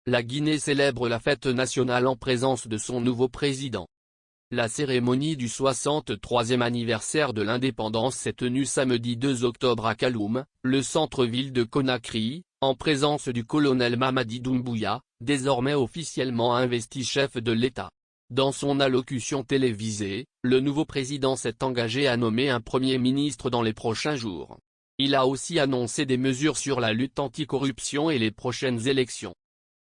La Guinée célèbre la fête nationale en présence de son nouveau président. La cérémonie du 63e anniversaire de l'indépendance s'est tenue samedi 2 octobre à Kaloum, le centre-ville de Conakry, en présence du colonel Mamadi Doumbouya, désormais officiellement investi chef de l'État. Dans son allocution télévisée, le nouveau président s'est engagé à nommer un premier ministre dans les prochains jours. Il a aussi annoncé des mesures sur la lutte anticorruption et les prochaines élections.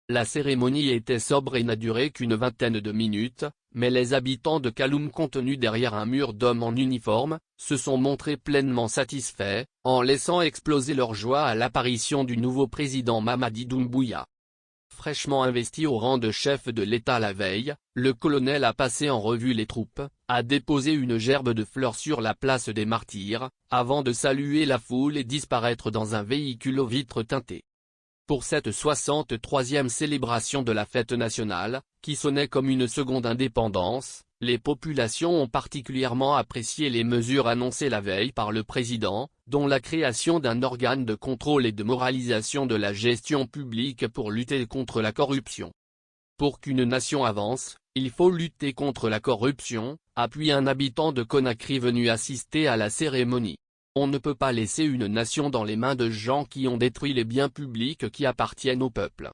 La cérémonie était sobre et n'a duré qu'une vingtaine de minutes, mais les habitants de Kaloum contenus derrière un mur d'hommes en uniforme, se sont montrés pleinement satisfaits, en laissant exploser leur joie à l'apparition du nouveau président Mamadi Doumbouya. Fraîchement investi au rang de chef de l'État la veille, le colonel a passé en revue les troupes, a déposé une gerbe de fleurs sur la place des Martyrs, avant de saluer la foule et disparaître dans un véhicule aux vitres teintées. Pour cette 63e célébration de la fête nationale, qui sonnait comme une seconde indépendance, les populations ont particulièrement apprécié les mesures annoncées la veille par le président, dont la création d'un organe de contrôle et de moralisation de la gestion publique pour lutter contre la corruption. Pour qu'une nation avance, il faut lutter contre la corruption, appuie un habitant de Conakry venu assister à la cérémonie. On ne peut pas laisser une nation dans les mains de gens qui ont détruit les biens publics qui appartiennent au peuple.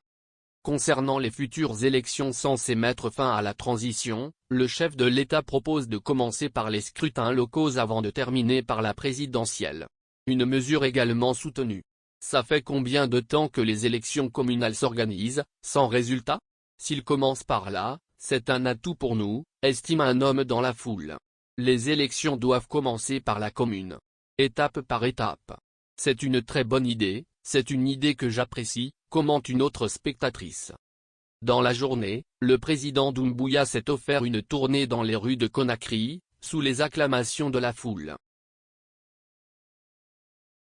Concernant les futures élections censées mettre fin à la transition, le chef de l'État propose de commencer par les scrutins locaux avant de terminer par la présidentielle. Une mesure également soutenue. Ça fait combien de temps que les élections communales s'organisent, sans résultat? S'il commence par là, c'est un atout pour nous, estime un homme dans la foule. Les élections doivent commencer par la commune. Étape par étape. C'est une très bonne idée, c'est une idée que j'apprécie, commente une autre spectatrice. Dans la journée, le président Doumbouya s'est offert une tournée dans les rues de Conakry, sous les acclamations de la foule.